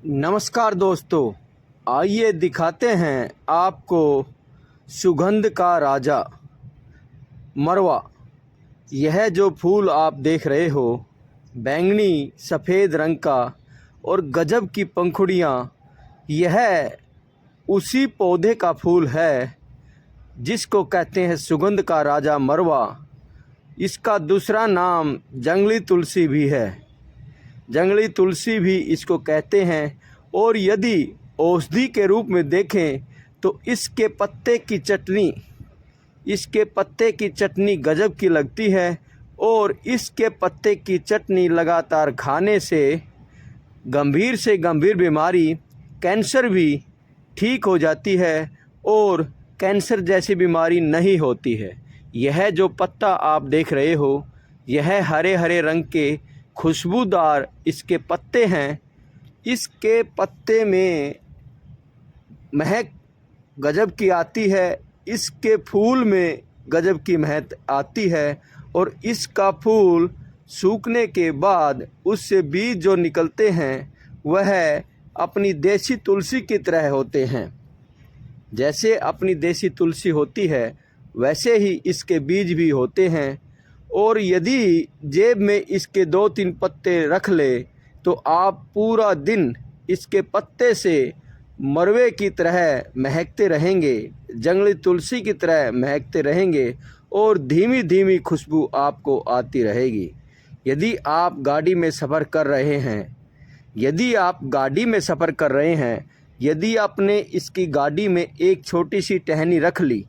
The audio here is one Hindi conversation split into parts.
नमस्कार दोस्तों, आइए दिखाते हैं आपको सुगंध का राजा मरवा। यह जो फूल आप देख रहे हो, बैंगनी सफ़ेद रंग का और गजब की पंखुड़ियाँ, यह उसी पौधे का फूल है जिसको कहते हैं सुगंध का राजा मरवा। इसका दूसरा नाम जंगली तुलसी भी है, जंगली तुलसी भी इसको कहते हैं। और यदि औषधि के रूप में देखें तो इसके पत्ते की चटनी गजब की लगती है। और इसके पत्ते की चटनी लगातार खाने से गंभीर से गंभीर बीमारी कैंसर भी ठीक हो जाती है और कैंसर जैसी बीमारी नहीं होती है। यह जो पत्ता आप देख रहे हो, यह हरे हरे रंग के खुशबूदार इसके पत्ते हैं। इसके पत्ते में महक गजब की आती है, इसके फूल में गजब की महक आती है। और इसका फूल सूखने के बाद उससे बीज जो निकलते हैं वह अपनी देसी तुलसी की तरह होते हैं। जैसे अपनी देसी तुलसी होती है वैसे ही इसके बीज भी होते हैं। और यदि जेब में इसके 2-3 पत्ते रख ले तो आप पूरा दिन इसके पत्ते से मरवे की तरह महकते रहेंगे, जंगली तुलसी की तरह महकते रहेंगे और धीमी धीमी खुशबू आपको आती रहेगी। यदि आप गाड़ी में सफ़र कर रहे हैं, यदि आपने इसकी गाड़ी में एक छोटी सी टहनी रख ली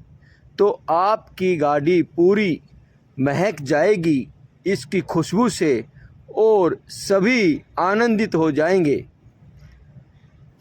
तो आपकी गाड़ी पूरी महक जाएगी इसकी खुशबू से और सभी आनंदित हो जाएंगे।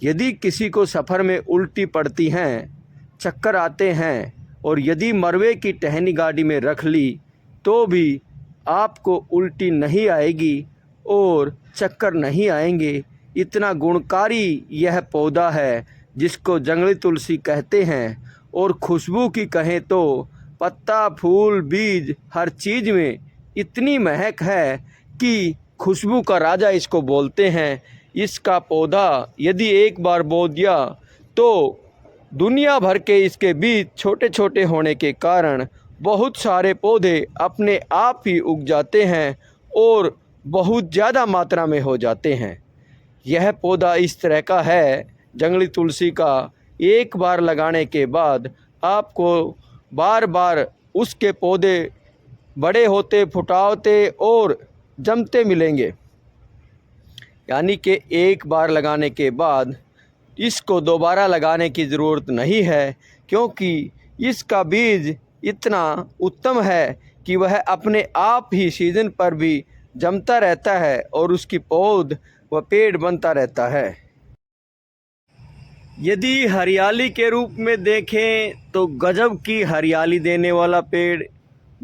यदि किसी को सफ़र में उल्टी पड़ती हैं, चक्कर आते हैं और यदि मरवे की टहनी गाड़ी में रख ली तो भी आपको उल्टी नहीं आएगी और चक्कर नहीं आएंगे। इतना गुणकारी यह पौधा है जिसको जंगली तुलसी कहते हैं। और खुशबू की कहें तो पत्ता, फूल, बीज हर चीज़ में इतनी महक है कि खुशबू का राजा इसको बोलते हैं। इसका पौधा यदि एक बार बो दिया तो दुनिया भर के इसके बीज छोटे छोटे होने के कारण बहुत सारे पौधे अपने आप ही उग जाते हैं और बहुत ज़्यादा मात्रा में हो जाते हैं। यह पौधा इस तरह का है जंगली तुलसी का, एक बार लगाने के बाद आपको बार बार उसके पौधे बड़े होते, फुटाते और जमते मिलेंगे। यानी कि एक बार लगाने के बाद इसको दोबारा लगाने की ज़रूरत नहीं है, क्योंकि इसका बीज इतना उत्तम है कि वह अपने आप ही सीज़न पर भी जमता रहता है और उसकी पौध व पेड़ बनता रहता है। यदि हरियाली के रूप में देखें तो गजब की हरियाली देने वाला पेड़,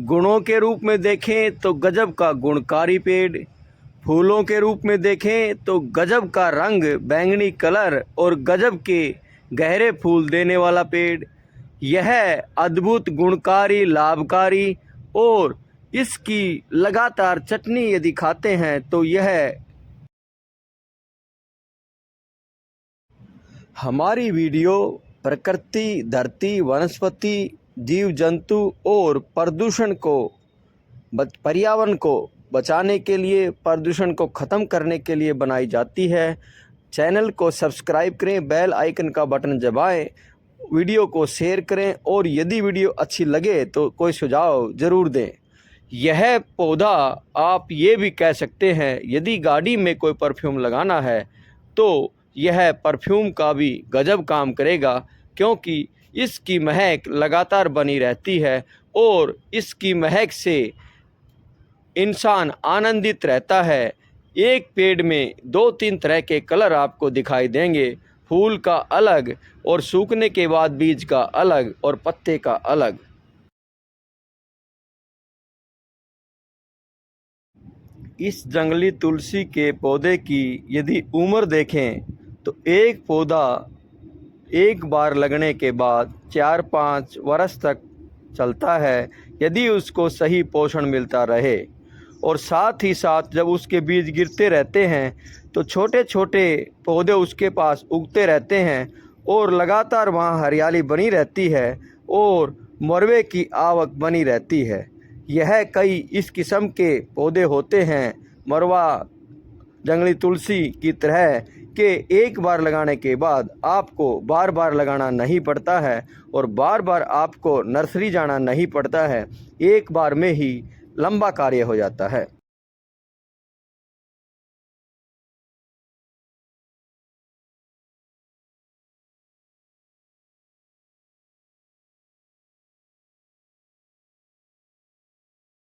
गुणों के रूप में देखें तो गजब का गुणकारी पेड़, फूलों के रूप में देखें तो गजब का रंग बैंगनी कलर और गजब के गहरे फूल देने वाला पेड़। यह अद्भुत गुणकारी, लाभकारी और इसकी लगातार चटनी यदि खाते हैं तो यह हमारी वीडियो प्रकृति, धरती, वनस्पति, जीव जंतु और पर्यावरण को बचाने के लिए, प्रदूषण को ख़त्म करने के लिए बनाई जाती है। चैनल को सब्सक्राइब करें, बेल आइकन का बटन दबाएं, वीडियो को शेयर करें और यदि वीडियो अच्छी लगे तो कोई सुझाव ज़रूर दें। यह पौधा आप ये भी कह सकते हैं, यदि गाड़ी में कोई परफ्यूम लगाना है तो यह परफ्यूम का भी गजब काम करेगा, क्योंकि इसकी महक लगातार बनी रहती है और इसकी महक से इंसान आनंदित रहता है। एक पेड़ में 2-3 तरह के कलर आपको दिखाई देंगे, फूल का अलग और सूखने के बाद बीज का अलग और पत्ते का अलग। इस जंगली तुलसी के पौधे की यदि उम्र देखें तो एक पौधा एक बार लगने के बाद 4-5 वर्ष तक चलता है, यदि उसको सही पोषण मिलता रहे। और साथ ही साथ जब उसके बीज गिरते रहते हैं तो छोटे छोटे पौधे उसके पास उगते रहते हैं और लगातार वहाँ हरियाली बनी रहती है और मरवे की आवक बनी रहती है। यह कई इस किस्म के पौधे होते हैं मरवा जंगली तुलसी की तरह कि एक बार लगाने के बाद आपको बार बार लगाना नहीं पड़ता है और बार बार आपको नर्सरी जाना नहीं पड़ता है, एक बार में ही लंबा कार्य हो जाता है।